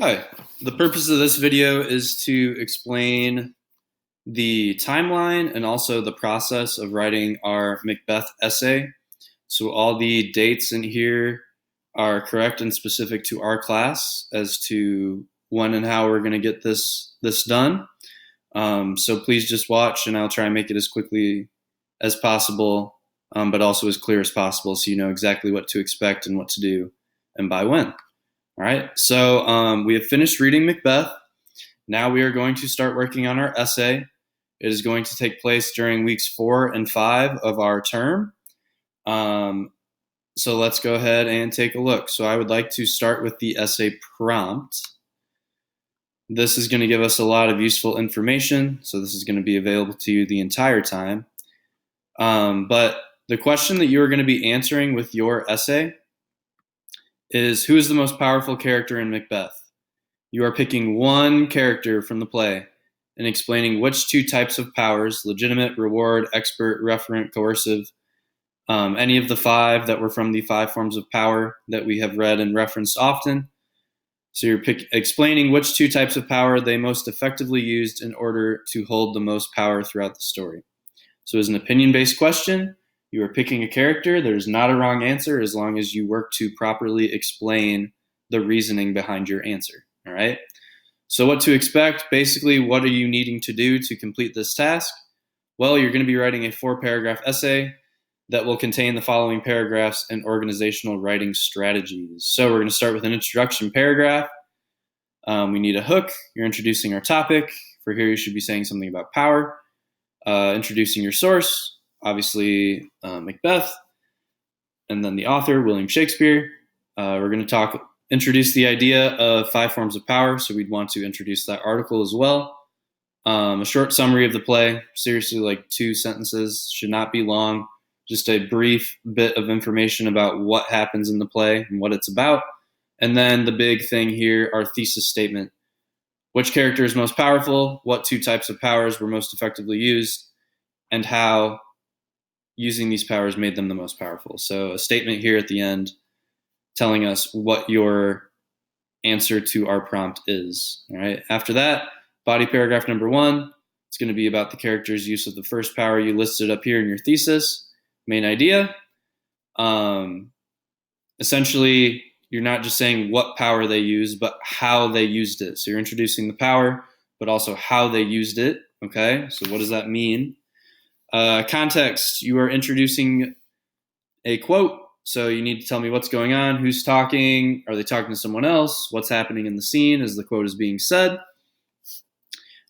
Hi, the purpose of this video is to explain the timeline and also the process of writing our Macbeth essay. So all the dates in here are correct and specific to our class as to when and how we're going to get this done. So please just watch, and I'll try and make it as quickly as possible, but also as clear as possible, so you know exactly what to expect and what to do and by when. All right, so we have finished reading Macbeth. Now we are going to start working on our essay. It is going to take place during weeks 4 and 5 of our term. So let's go ahead and take a look. So I would like to start with the essay prompt. This is going to give us a lot of useful information. So this is going to be available to you the entire time. But the question that you are going to be answering with your essay is, who is the most powerful character in Macbeth? You are picking one character from the play and explaining which two types of powers, legitimate, reward, expert, referent, coercive, any of the 5 that were from the 5 forms of power that we have read and referenced often. So you're explaining which 2 types of power they most effectively used in order to hold the most power throughout the story. So as an opinion-based question, you are picking a character. There's not a wrong answer as long as you work to properly explain the reasoning behind your answer. All right. So what to expect? Basically, what are you needing to do to complete this task? Well, you're going to be writing a 4-paragraph essay that will contain the following paragraphs and organizational writing strategies. So we're going to start with an introduction paragraph. We need a hook. You're introducing our topic. For here, you should be saying something about power. Introducing your source, obviously Macbeth, and then the author, William Shakespeare. We're going to introduce the idea of 5 forms of power, so we'd want to introduce that article as well. A short summary of the play, seriously like 2 sentences, should not be long, just a brief bit of information about what happens in the play and what it's about. And then the big thing here, our thesis statement. Which character is most powerful, what 2 types of powers were most effectively used, and how using these powers made them the most powerful. So a statement here at the end telling us what your answer to our prompt is. All right. After that, body paragraph number 1, it's going to be about the character's use of the first power you listed up here in your thesis, main idea. Essentially, you're not just saying what power they used, but how they used it. So you're introducing the power, but also how they used it. Okay, so what does that mean? Context, you are introducing a quote. So you need to tell me what's going on, who's talking, are they talking to someone else, what's happening in the scene as the quote is being said.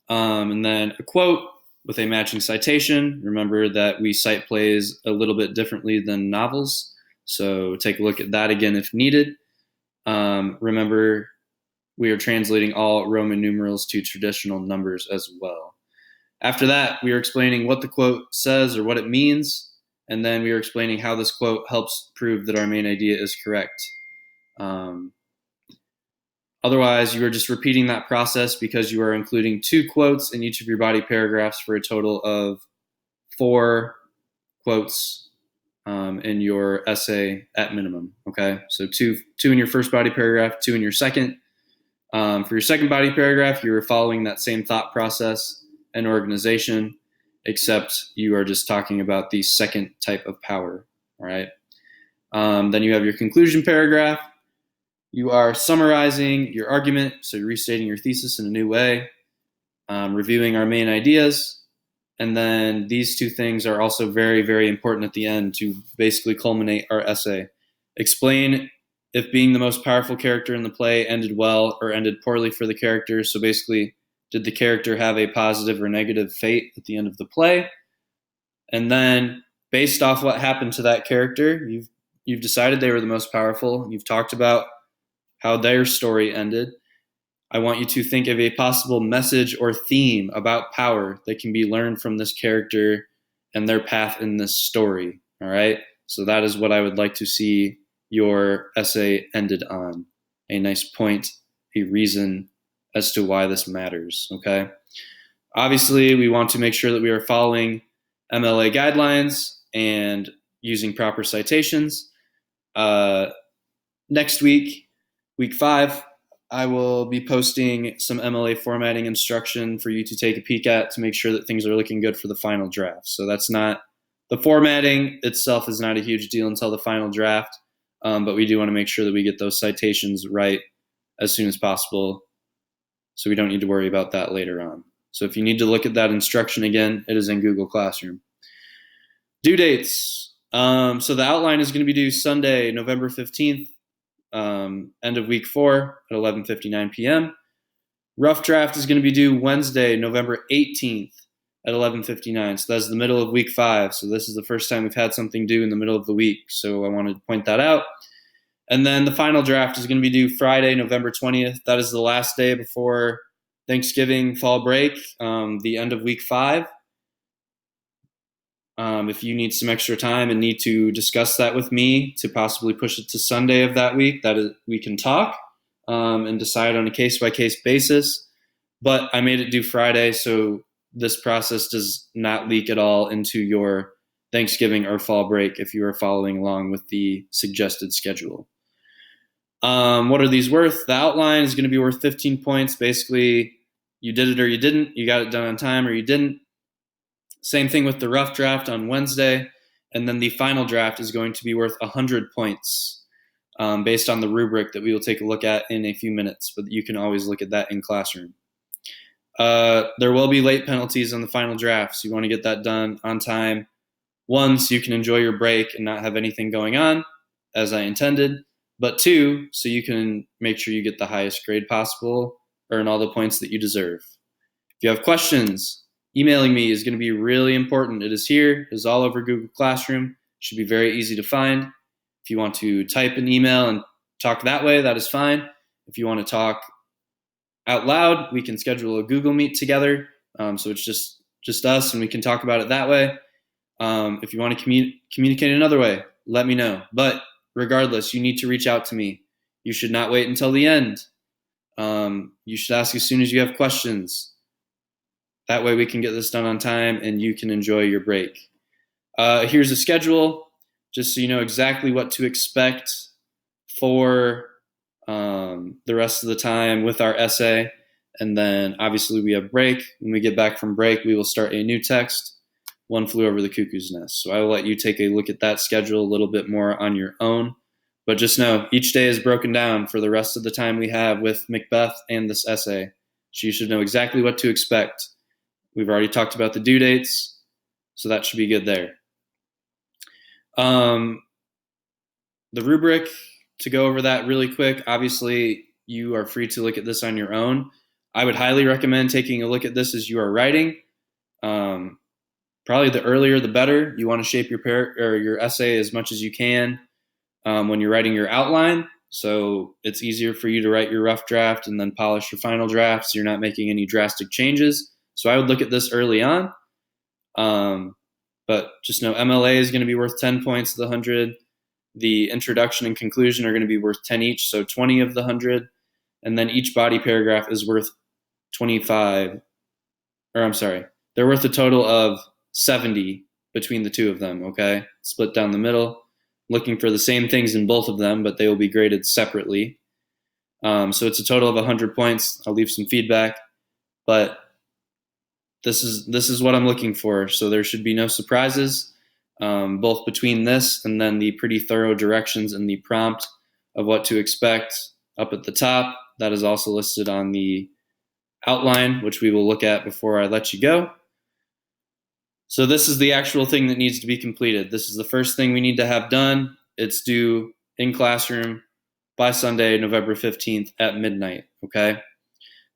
And then a quote with a matching citation. Remember that we cite plays a little bit differently than novels, so take a look at that again if needed. Remember, we are translating all Roman numerals to traditional numbers as well. After that, we are explaining what the quote says or what it means, and then we are explaining how this quote helps prove that our main idea is correct. Otherwise, you are just repeating that process because you are including 2 quotes in each of your body paragraphs for a total of 4 quotes in your essay at minimum. Okay, so two in your first body paragraph, 2 in your second. For your second body paragraph, you're following that same thought process and organization, except you are just talking about the second type of power. All right. Then you have your conclusion paragraph. You are summarizing your argument, so you're restating your thesis in a new way, reviewing our main ideas. And then these 2 things are also very, very important at the end to basically culminate our essay. Explain if being the most powerful character in the play ended well or ended poorly for the character. So basically, did the character have a positive or negative fate at the end of the play? And then based off what happened to that character, you've decided they were the most powerful. You've talked about how their story ended. I want you to think of a possible message or theme about power that can be learned from this character and their path in this story. All right. So that is what I would like to see your essay ended on. A nice point, a reason as to why this matters. Okay. Obviously, we want to make sure that we are following MLA guidelines and using proper citations. Next week, week 5, I will be posting some MLA formatting instruction for you to take a peek at to make sure that things are looking good for the final draft. So that's not, the formatting itself is not a huge deal until the final draft, but we do want to make sure that we get those citations right as soon as possible, so we don't need to worry about that later on. So if you need to look at that instruction again, it is in Google Classroom. Due dates. So the outline is going to be due Sunday, November 15th, end of week 4 at 11:59 p.m. Rough draft is going to be due Wednesday, November 18th at 11:59. So that's the middle of week 5. So this is the first time we've had something due in the middle of the week. So I wanted to point that out. And then the final draft is going to be due Friday, November 20th. That is the last day before Thanksgiving fall break, the end of week 5. If you need some extra time and need to discuss that with me to possibly push it to Sunday of that week, we can talk and decide on a case-by-case basis. But I made it due Friday, so this process does not leak at all into your Thanksgiving or fall break if you are following along with the suggested schedule. What are these worth? The outline is going to be worth 15 points. Basically, you did it or you didn't. You got it done on time or you didn't. Same thing with the rough draft on Wednesday. And then the final draft is going to be worth 100 points based on the rubric that we will take a look at in a few minutes. But you can always look at that in Classroom. There will be late penalties on the final draft, so you want to get that done on time. One, so you can enjoy your break and not have anything going on, as I intended. But 2, so you can make sure you get the highest grade possible, earn all the points that you deserve. If you have questions, emailing me is going to be really important. It is here. It is all over Google Classroom. It should be very easy to find. If you want to type an email and talk that way, that is fine. If you want to talk out loud, we can schedule a Google Meet together. So it's just us, and we can talk about it that way. If you want to communicate another way, let me know. But regardless, you need to reach out to me. You should not wait until the end. You should ask as soon as you have questions. That way we can get this done on time and you can enjoy your break. Here's a schedule, just so you know exactly what to expect for the rest of the time with our essay. And then obviously we have break. When we get back from break, we will start a new text, One Flew Over the Cuckoo's Nest. So I will let you take a look at that schedule a little bit more on your own. But just know, each day is broken down for the rest of the time we have with Macbeth and this essay. So you should know exactly what to expect. We've already talked about the due dates, so that should be good there. The rubric, to go over that really quick, obviously you are free to look at this on your own. I would highly recommend taking a look at this as you are writing. Probably the earlier the better. You want to shape your essay as much as you can when you're writing your outline, so it's easier for you to write your rough draft and then polish your final draft so you're not making any drastic changes. So I would look at this early on. But just know MLA is going to be worth 10 points of the 100. The introduction and conclusion are going to be worth 10 each, so 20 of the 100. And then each body paragraph is worth 25. They're worth a total of 70 between the two of them, okay? Split down the middle. Looking for the same things in both of them, but they will be graded separately. So it's a total of 100 points. I'll leave some feedback. But this is what I'm looking for, so there should be no surprises, both between this and then the pretty thorough directions in the prompt of what to expect up at the top. That is also listed on the outline, which we will look at before I let you go. So this is the actual thing that needs to be completed. This is the first thing we need to have done. It's due in Classroom by Sunday, November 15th at midnight, okay?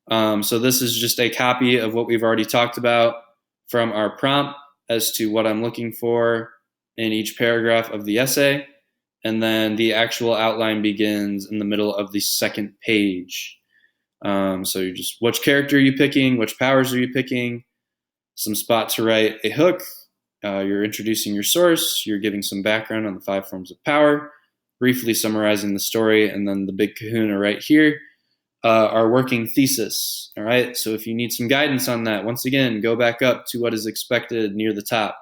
So this is just a copy of what we've already talked about from our prompt as to what I'm looking for in each paragraph of the essay. And then the actual outline begins in the middle of the second page. So you just, which character are you picking? Which powers are you picking? Some spot to write a hook. You're introducing your source. You're giving some background on the 5 forms of power, briefly summarizing the story, and then the big kahuna right here, our working thesis. All right, so if you need some guidance on that, once again, go back up to what is expected near the top.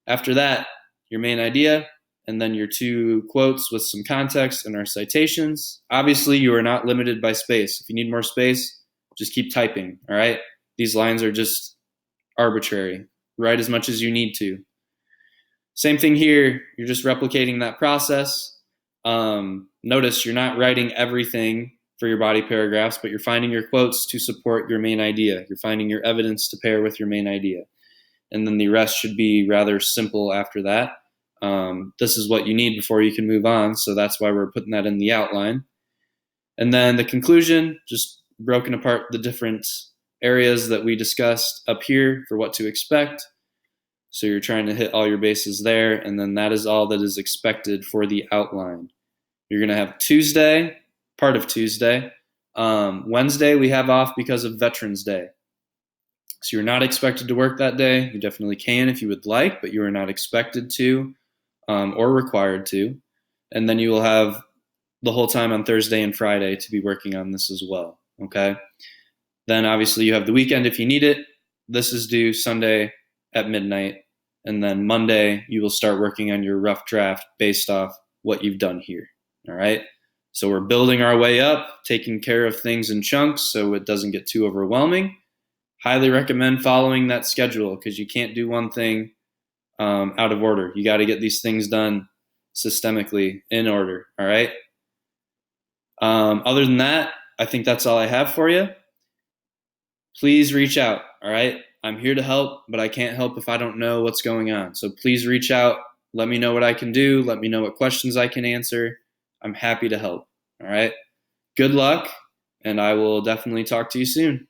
After that, your main idea, and then your 2 quotes with some context and our citations. Obviously, you are not limited by space. If you need more space, just keep typing, all right? These lines are just arbitrary. Write as much as you need to. Same thing here. You're just replicating that process. Notice you're not writing everything for your body paragraphs, but you're finding your quotes to support your main idea. You're finding your evidence to pair with your main idea. And then the rest should be rather simple after that. This is what you need before you can move on, so that's why we're putting that in the outline. And then the conclusion, just broken apart the different areas that we discussed up here for what to expect. So you're trying to hit all your bases there, and then that is all that is expected for the outline. You're going to have Tuesday, part of Tuesday. Wednesday we have off because of Veterans Day. So you're not expected to work that day. You definitely can if you would like, but you are not expected to or required to. And then you will have the whole time on Thursday and Friday to be working on this as well, okay? Then obviously you have the weekend if you need it. This is due Sunday at midnight. And then Monday you will start working on your rough draft based off what you've done here, all right? So we're building our way up, taking care of things in chunks so it doesn't get too overwhelming. Highly recommend following that schedule because you can't do one thing out of order. You got to get these things done systemically in order, all right? Other than that, I think that's all I have for you. Please reach out, all right? I'm here to help, but I can't help if I don't know what's going on. So please reach out. Let me know what I can do. Let me know what questions I can answer. I'm happy to help, all right? Good luck, and I will definitely talk to you soon.